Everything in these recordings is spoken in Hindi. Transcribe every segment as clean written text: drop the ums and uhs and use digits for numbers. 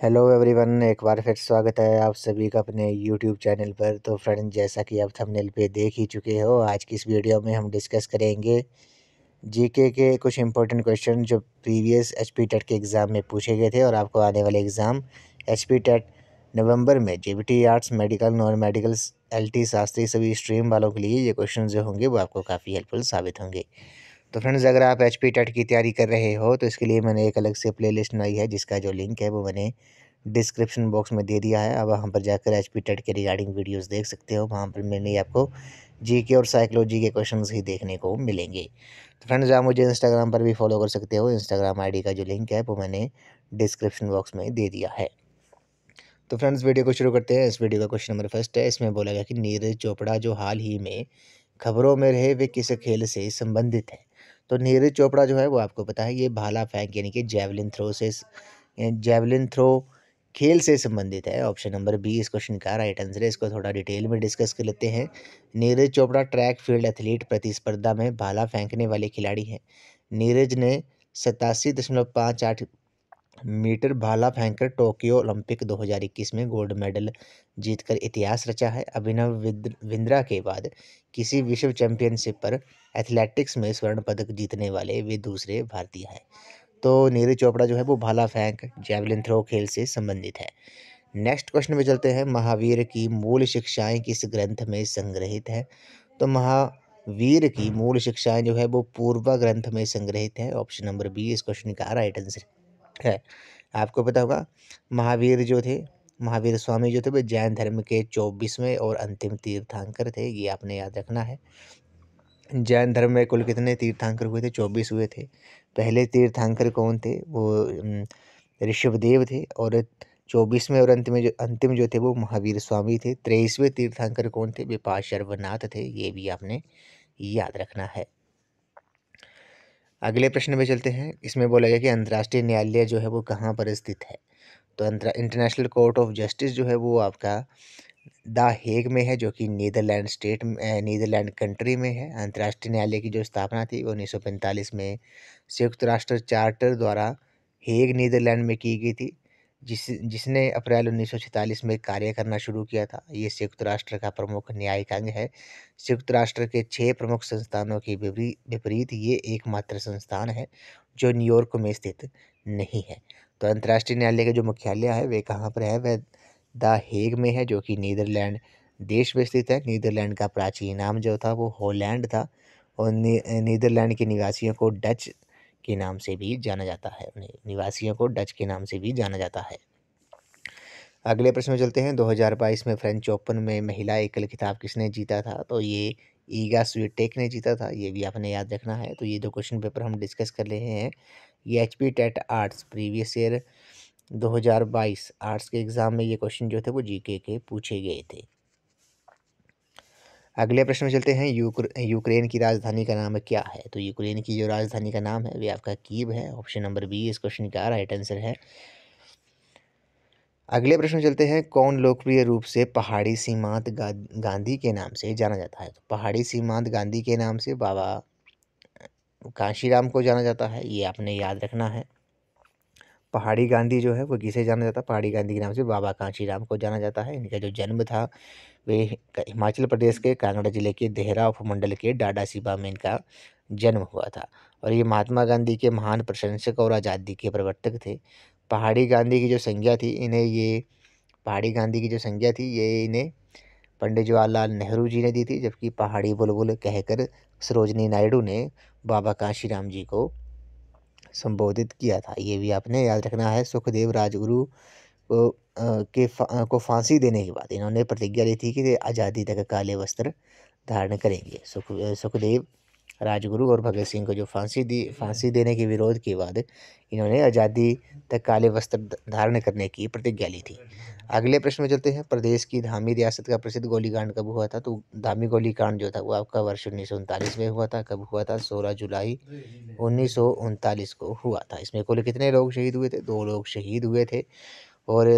हेलो एवरीवन, एक बार फिर स्वागत है आप सभी का अपने यूट्यूब चैनल पर। तो फ्रेंड, जैसा कि आप थंबनेल पे देख ही चुके हो, आज की इस वीडियो में हम डिस्कस करेंगे जीके के कुछ इंपॉर्टेंट क्वेश्चन जो प्रीवियस एचपी टेट के एग्ज़ाम में पूछे गए थे और आपको आने वाले एग्ज़ाम एचपी टेट नवंबर में JBT arts, medical, non medical, LT, Shastri सभी स्ट्रीम वालों के लिए ये क्वेश्चन जो होंगे वो आपको काफ़ी हेल्पफुल साबित होंगे। तो फ्रेंड्स, अगर आप एचपी टेट की तैयारी कर रहे हो तो इसके लिए मैंने एक अलग से प्लेलिस्ट बनाई है जिसका जो लिंक है वो मैंने डिस्क्रिप्शन बॉक्स में दे दिया है। अब वहाँ पर जाकर एचपी टेट के रिगार्डिंग वीडियोस देख सकते हो। वहाँ पर मैंने आपको जीके और साइकोलॉजी के क्वेश्चंस ही देखने को मिलेंगे। तो फ्रेंड्स, आप मुझे इंस्टाग्राम पर भी फॉलो कर सकते हो। इंस्टाग्राम आईडी का जो लिंक है वो मैंने डिस्क्रिप्शन बॉक्स में दे दिया है। तो फ्रेंड्स, वीडियो को शुरू करते हैं। इस वीडियो का क्वेश्चन नंबर फर्स्ट है। इसमें बोला गया कि नीरज चोपड़ा जो हाल ही में खबरों में रहे वे किस खेल से संबंधित है। तो नीरज चोपड़ा जो है वो आपको पता है ये भाला फेंक यानी कि जैवलिन थ्रो खेल से संबंधित है। ऑप्शन नंबर बी इस क्वेश्चन का राइट आंसर है। इसको थोड़ा डिटेल में डिस्कस कर लेते हैं। Neeraj Chopra track field athlete प्रतिस्पर्धा में भाला फेंकने वाले खिलाड़ी हैं। नीरज ने 87.58 मीटर भाला फेंककर टोक्यो ओलंपिक 2021 में गोल्ड मेडल जीतकर इतिहास रचा है। अभिनव बिंद्रा के बाद किसी विश्व चैंपियनशिप पर एथलेटिक्स में स्वर्ण पदक जीतने वाले वे दूसरे भारतीय हैं। तो नीरज चोपड़ा जो है वो भाला फेंक जैवलिन थ्रो खेल से संबंधित है। नेक्स्ट क्वेश्चन में चलते हैं। महावीर की मूल शिक्षाएं किस ग्रंथ में संग्रहित है। तो महावीर की मूल शिक्षाएं जो है वो पूर्वा ग्रंथ में संग्रहित है। ऑप्शन नंबर बी इस क्वेश्चन का राइट आंसर है। आपको पता होगा महावीर स्वामी जो थे वो जैन धर्म के 24वें और अंतिम तीर्थंकर थे। ये आपने याद रखना है। जैन धर्म में कुल कितने तीर्थंकर हुए थे? 24 हुए थे। पहले तीर्थंकर कौन थे? वो ऋषभदेव थे। और 24वें और अंतिम जो थे वो महावीर स्वामी थे। 23वें तीर्थंकर कौन थे? विपाशर्वनाथ थे। ये भी आपने याद रखना है। अगले प्रश्न में चलते हैं। इसमें बोला गया कि अंतर्राष्ट्रीय न्यायालय जो है वो कहाँ पर स्थित है। तो इंटरनेशनल कोर्ट ऑफ जस्टिस जो है वो आपका द हेग में है, जो कि नीदरलैंड कंट्री में है। अंतर्राष्ट्रीय न्यायालय की जो स्थापना थी वो 1945 में संयुक्त राष्ट्र चार्टर द्वारा हेग नीदरलैंड में की गई थी, जिसने अप्रैल 1946 में कार्य करना शुरू किया था। ये संयुक्त राष्ट्र का प्रमुख न्यायिक अंग है। संयुक्त राष्ट्र के 6 प्रमुख संस्थानों के विपरीत ये एकमात्र संस्थान है जो न्यूयॉर्क में स्थित नहीं है। तो अंतर्राष्ट्रीय न्यायालय का जो मुख्यालय है वे कहाँ पर है? वह द हेग में है, जो कि नीदरलैंड देश में स्थित है। नीदरलैंड का प्राचीन नाम जो था वो हॉलैंड था। और नीदरलैंड के निवासियों को डच के नाम से भी जाना जाता है। निवासियों को डच के नाम से भी जाना जाता है। अगले प्रश्न में चलते हैं। 2022 में फ्रेंच ओपन में महिला एकल खिताब किसने जीता था? तो ये ईगा स्विटेक ने जीता था। ये भी आपने याद रखना है। तो ये दो क्वेश्चन पेपर हम डिस्कस कर रहे हैं। ये HP TET arts previous year 2022 arts के एग्जाम में ये क्वेश्चन जो थे वो जीके के पूछे गए थे। अगले प्रश्न में चलते हैं। यूक्रेन की राजधानी का नाम क्या है? तो यूक्रेन की जो राजधानी का नाम है वे आपका कीव है। ऑप्शन नंबर बी इस क्वेश्चन का राइट आंसर है। अगले प्रश्न में चलते हैं। कौन लोकप्रिय रूप से पहाड़ी सीमांत गांधी के नाम से जाना जाता है? तो पहाड़ी सीमांत गांधी के नाम से बाबा कांशीराम को जाना जाता है। ये आपने याद रखना है। पहाड़ी गांधी जो है वो किसे जाना जाता है? पहाड़ी गांधी के नाम से बाबा कांशीराम को जाना जाता है। इनका जो जन्म था वे हिमाचल प्रदेश के कांगड़ा जिले के देहरा उपमंडल के डाडासीबा में इनका जन्म हुआ था। और ये महात्मा गांधी के महान प्रशंसक और आज़ादी के प्रवर्तक थे। पहाड़ी गांधी की जो संज्ञा थी इन्हें ये पहाड़ी गांधी की जो संज्ञा थी ये इन्हें पंडित जवाहरलाल नेहरू जी ने दी थी, जबकि पहाड़ी बुलबुल कहकर सरोजनी नायडू ने बाबा कांशीराम जी को संबोधित किया था। ये भी आपने याद रखना है। सुखदेव राजगुरु को फांसी देने के बाद इन्होंने प्रतिज्ञा ली थी कि वे आज़ादी तक काले वस्त्र धारण करेंगे। सुखदेव राजगुरु और भगत सिंह को जो फांसी देने के विरोध के बाद इन्होंने आज़ादी तक काले वस्त्र धारण करने की प्रतिज्ञा ली थी। अगले प्रश्न में चलते हैं। प्रदेश की धामी रियासत का प्रसिद्ध गोलीकांड कब हुआ था? तो धामी गोलीकांड जो था वो आपका वर्ष 1939 में हुआ था। कब हुआ था? 16 जुलाई 1939 को हुआ था। इसमें कुल कितने लोग शहीद हुए थे? 2 लोग शहीद हुए थे। और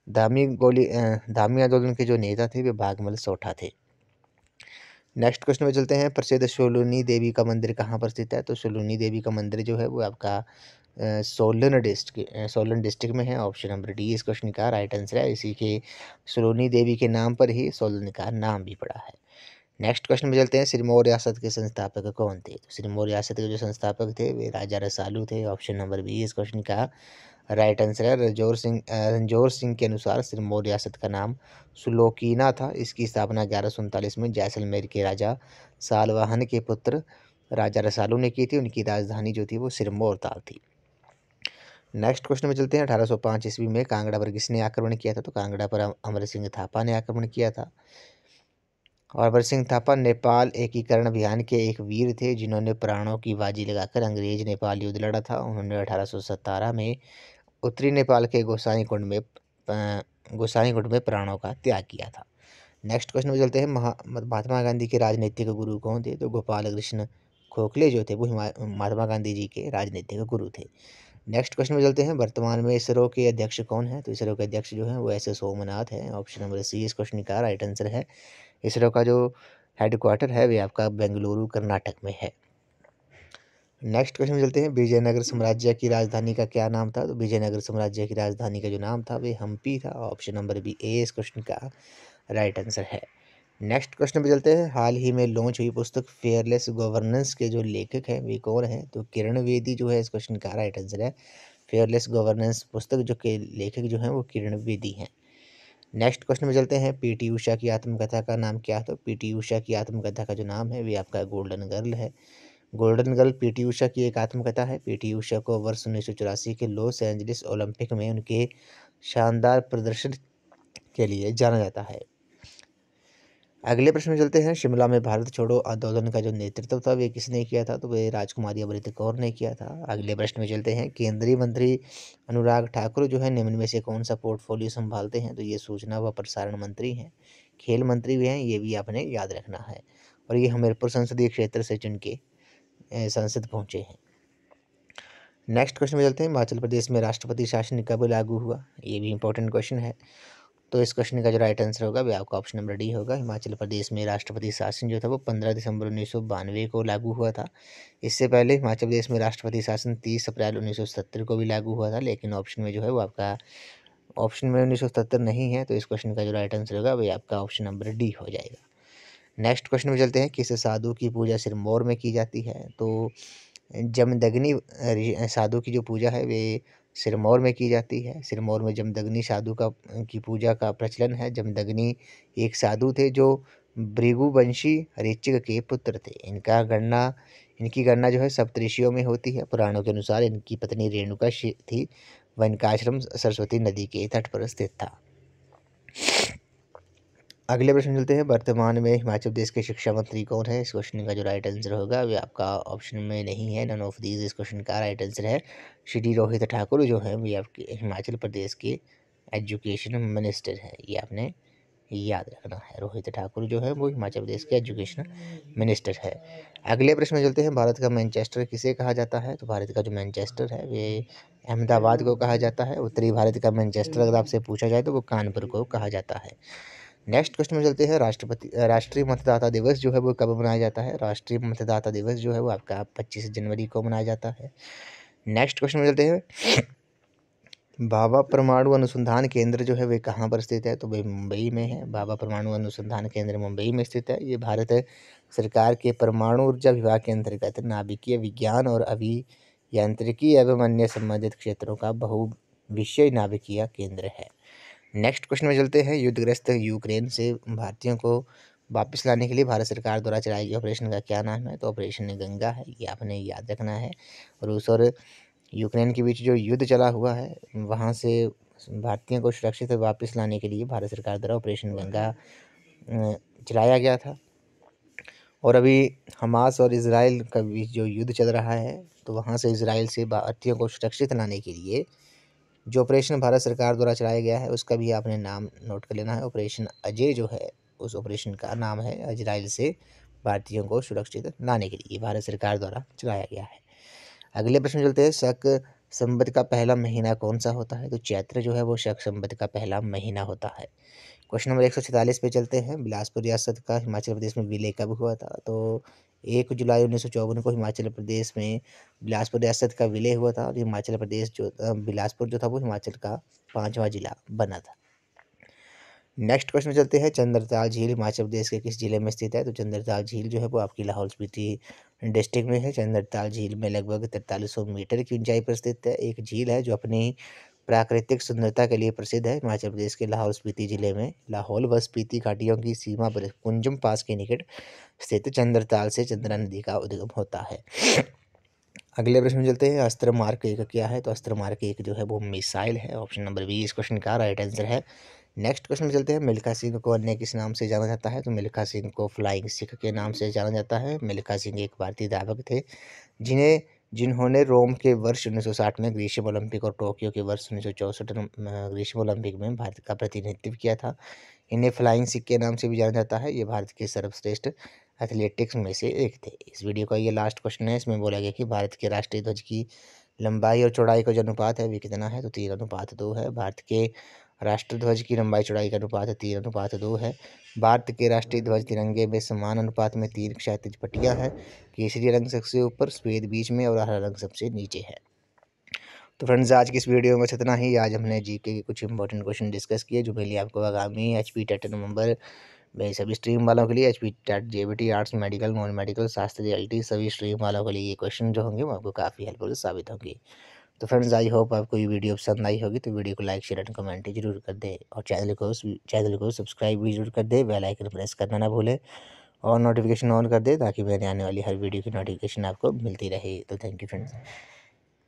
धामी आंदोलन के जो नेता थे वे भागमल सोठा थे। नेक्स्ट क्वेश्चन में चलते हैं। प्रसिद्ध शूलिनी देवी का मंदिर कहाँ पर स्थित है? तो शूलिनी देवी का मंदिर जो है वो आपका सोलन डिस्ट्रिक्ट में है। ऑप्शन नंबर डी इस क्वेश्चन का राइट आंसर है। इसी के सलोनी देवी के नाम पर ही सोलन का नाम भी पड़ा है। नेक्स्ट क्वेश्चन में चलते हैं, सिरमौर रियासत के संस्थापक कौन थे? तो सिरमौर रियासत के जो संस्थापक थे वे राजा रसालू थे। ऑप्शन नंबर बी इस क्वेश्चन का राइट आंसर है। रणजोर सिंह के अनुसार सिरमौर रियासत का नाम सुलोकीना था। इसकी स्थापना 1147 में जैसलमेर के राजा सालवाहन के पुत्र राजा रसालू ने की थी। उनकी राजधानी जो थी वो सिरमौर ताल थी। नेक्स्ट क्वेश्चन में चलते हैं, 1805 ईस्वी में कांगड़ा पर किसने आक्रमण किया था? तो कांगड़ा पर अमर सिंह थापा ने आक्रमण किया था। और अमर सिंह थापा नेपाल एकीकरण अभियान के एक वीर थे जिन्होंने प्राणों की बाजी लगाकर अंग्रेज नेपाल युद्ध लड़ा था। उन्होंने 1817 में उत्तरी नेपाल के गोसाईकुंड में प्राणों का त्याग किया था। नेक्स्ट क्वेश्चन में चलते हैं, महात्मा गांधी के राजनीतिक गुरु कौन थे? तो गोपाल कृष्ण गोखले जो थे वो महात्मा गांधी जी के राजनीतिक गुरु थे। नेक्स्ट क्वेश्चन में चलते हैं, वर्तमान में इसरो के अध्यक्ष कौन है? तो इसरो के अध्यक्ष जो है वो एस सोमनाथ है। ऑप्शन नंबर सी इस क्वेश्चन का राइट आंसर है। इसरो का जो हेडक्वार्टर है वे आपका बेंगलुरु कर्नाटक में है। नेक्स्ट क्वेश्चन में चलते हैं, विजयनगर साम्राज्य की राजधानी का क्या नाम था? तो विजयनगर साम्राज्य की राजधानी का जो नाम था वे हम्पी था। ऑप्शन नंबर बी ए इस क्वेश्चन का राइट आंसर है। नेक्स्ट क्वेश्चन पे चलते हैं, हाल ही में लॉन्च हुई पुस्तक फेयरलेस गवर्नेंस के जो लेखक हैं वे कौन हैं? तो किरण बेदी जो है इस क्वेश्चन का राइट आंसर है। फेयरलेस गवर्नेंस पुस्तक जो के लेखक जो हैं वो किरण बेदी हैं। नेक्स्ट क्वेश्चन में चलते हैं, पीटी उषा की आत्मकथा का नाम क्या है? तो पीटी उषा की आत्मकथा का जो नाम है वे आपका गोल्डन गर्ल है। गोल्डन गर्ल पीटी उषा की एक आत्मकथा है। पीटी उषा को वर्ष 1984 के लॉस एंजलिस ओलंपिक में उनके शानदार प्रदर्शन के लिए जाना जाता है। अगले प्रश्न में चलते हैं, शिमला में भारत छोड़ो आंदोलन का जो नेतृत्व था वे किसने किया था? तो वे राजकुमारी अमृत कौर ने किया था। अगले प्रश्न में चलते हैं, केंद्रीय मंत्री अनुराग ठाकुर जो है निम्न में से कौन सा पोर्टफोलियो संभालते हैं? तो ये सूचना व प्रसारण मंत्री हैं, खेल मंत्री भी हैं, ये भी आपने याद रखना है। और ये हमीरपुर संसदीय क्षेत्र से चुन के संसद पहुंचे हैं। नेक्स्ट क्वेश्चन में चलते हैं, हिमाचल प्रदेश में राष्ट्रपति शासन कब लागू हुआ? ये भी इंपॉर्टेंट क्वेश्चन है। तो इस क्वेश्चन का जो राइट आंसर होगा वह आपका ऑप्शन नंबर डी होगा। हिमाचल प्रदेश में राष्ट्रपति शासन जो था वो 15 दिसंबर 1992 को लागू हुआ था। इससे पहले हिमाचल प्रदेश में राष्ट्रपति शासन 30 अप्रैल 1970 को भी लागू हुआ था, लेकिन ऑप्शन में जो है वो आपका ऑप्शन में 1970 नहीं है। तो इस क्वेश्चन का जो राइट आंसर होगा वह आपका ऑप्शन नंबर डी हो जाएगा। नेक्स्ट क्वेश्चन में चलते हैं, किस साधु की पूजा सिरमौर में की जाती है? तो जमदग्नि साधु की जो पूजा है वे सिरमौर में की जाती है। सिरमौर में जमदग्नि साधु की पूजा का प्रचलन है। जमदग्नि एक साधु थे जो भृगुवंशी ऋचिक के पुत्र थे। इनकी गणना जो है सप्तऋषियों में होती है। पुराणों के अनुसार इनकी पत्नी रेणुका थी। वह इनका आश्रम सरस्वती नदी के तट पर स्थित था। अगले प्रश्न चलते हैं, वर्तमान में हिमाचल प्रदेश के शिक्षा मंत्री कौन है? इस क्वेश्चन का जो राइट आंसर होगा वो आपका ऑप्शन में नहीं है, नन ऑफ दीज इस क्वेश्चन का राइट आंसर है। श्री रोहित ठाकुर जो है वो आपके हिमाचल प्रदेश के एजुकेशन मिनिस्टर है, ये आपने याद रखना है। रोहित ठाकुर जो है वो हिमाचल प्रदेश के एजुकेशन मिनिस्टर है। अगले प्रश्न में चलते हैं, भारत का मैनचेस्टर किसे कहा जाता है? तो भारत का जो मैनचेस्टर है वे अहमदाबाद को कहा जाता है। उत्तरी भारत का मैनचेस्टर अगर आपसे पूछा जाए तो वो कानपुर को कहा जाता है। नेक्स्ट क्वेश्चन में चलते हैं, राष्ट्रीय मतदाता दिवस जो है वो कब मनाया जाता है? राष्ट्रीय मतदाता दिवस जो है वो आपका 25 जनवरी को मनाया जाता है। नेक्स्ट क्वेश्चन में चलते हैं, भाभा परमाणु अनुसंधान केंद्र जो है वे कहाँ पर स्थित है? तो वे मुंबई में है। भाभा परमाणु अनुसंधान केंद्र मुंबई में स्थित है। ये भारत सरकार के परमाणु ऊर्जा विभाग के अंतर्गत नाभिकीय विज्ञान और अभियांत्रिकी एवं अन्य संबंधित क्षेत्रों का बहुविषयी नाभिकीय केंद्र है। नेक्स्ट क्वेश्चन में चलते हैं, युद्धग्रस्त यूक्रेन से भारतीयों को वापस लाने के लिए भारत सरकार द्वारा चलाई गई ऑपरेशन का क्या नाम है? तो ऑपरेशन गंगा है, ये आपने याद रखना है। रूस और यूक्रेन के बीच जो युद्ध चला हुआ है वहाँ से भारतीयों को सुरक्षित वापस लाने के लिए भारत सरकार द्वारा ऑपरेशन गंगा चलाया गया था। और अभी हमास और इजराइल का बीच जो युद्ध चल रहा है तो वहाँ से इजराइल से भारतीयों को सुरक्षित लाने के लिए जो ऑपरेशन भारत सरकार द्वारा चलाया गया है उसका भी आपने नाम नोट कर लेना है। ऑपरेशन अजय जो है उस ऑपरेशन का नाम है। इजराइल से भारतीयों को सुरक्षित लाने के लिए भारत सरकार द्वारा चलाया गया है। अगले प्रश्न चलते हैं, शक संवत का पहला महीना कौन सा होता है? तो चैत्र जो है वो शक संवत का पहला महीना होता है। क्वेश्चन नंबर 146 पे चलते हैं, बिलासपुर रियासत का हिमाचल प्रदेश में विलय कब हुआ था? तो 1 जुलाई 1954 को हिमाचल प्रदेश में बिलासपुर रियासत का विलय हुआ था और हिमाचल प्रदेश जो बिलासपुर जो था वो हिमाचल का 5वां जिला बना था। नेक्स्ट क्वेश्चन चलते हैं, चंद्रताल झील हिमाचल प्रदेश के किस जिले में स्थित है? तो चंद्रताल झील जो है वो आपकी लाहौल स्पीति डिस्ट्रिक्ट में है। चंद्रताल झील में लगभग 4300 मीटर की ऊंचाई पर स्थित है। एक झील है जो अपनी प्राकृतिक सुंदरता के लिए प्रसिद्ध है। हिमाचल प्रदेश के लाहौल स्पीति जिले में लाहौल व स्पीति घाटियों की सीमा पर कुंजम पास के निकट स्थित चंद्रताल से चंद्रा नदी का उद्गम होता है। अगले प्रश्न में चलते हैं, अस्त्र मार्क 1 क्या है? तो अस्त्र मार्क 1 जो है वो मिसाइल है। ऑप्शन नंबर बी इस क्वेश्चन का राइट आंसर है। नेक्स्ट क्वेश्चन में चलते हैं, मिल्खा सिंह को अन्य किस नाम से जाना जाता है? तो मिल्खा सिंह को फ्लाइंग सिख के नाम से जाना जाता है। मिल्खा सिंह एक भारतीय धावक थे जिन्होंने रोम के वर्ष 1960 में ग्रीष्म ओलंपिक और टोक्यो के वर्ष 1964 ग्रीष्म ओलंपिक में भारत का प्रतिनिधित्व किया था। इन्हें फ्लाइंग सिख के नाम से भी जाना जाता है। ये भारत के सर्वश्रेष्ठ एथलेटिक्स में से एक थे। इस वीडियो का ये लास्ट क्वेश्चन है। इसमें बोला गया कि भारत के राष्ट्रीय ध्वज की लंबाई और चौड़ाई का जो अनुपात है वो कितना है? तो 3:2 है। भारत के राष्ट्र ध्वज की लंबाई चौड़ाई का अनुपात 3:2 है। भारत के राष्ट्रीय ध्वज तिरंगे में समान अनुपात में 3 क्षैतिज पट्टियां हैं। केसरी रंग सबसे ऊपर, सफ़ेद बीच में और हरा रंग सबसे नीचे है। तो फ्रेंड्स, आज की इस वीडियो में बस इतना ही। आज हमने जीके के कुछ इंपॉर्टेंट क्वेश्चन डिस्कस किए जो मेरे लिए आपको आगामी HP टेट नवंबर में सभी स्ट्रीम वालों के लिए HP TET JBT arts medical non medical Shastri LT सभी स्ट्रीम वालों के लिए ये क्वेश्चन जो होंगे वो आपको काफ़ी हेल्पफुल साबित होंगे। तो फ्रेंड्स, आई होप आपको ये वीडियो पसंद आई होगी। तो वीडियो को लाइक शेयर एंड कमेंट जरूर कर दे और चैनल को सब्सक्राइब भी जरूर कर दे। बेल आइकन प्रेस करना ना भूले और नोटिफिकेशन ऑन कर दे ताकि मेरे आने वाली हर वीडियो की नोटिफिकेशन आपको मिलती रहे। तो थैंक यू फ्रेंड्स।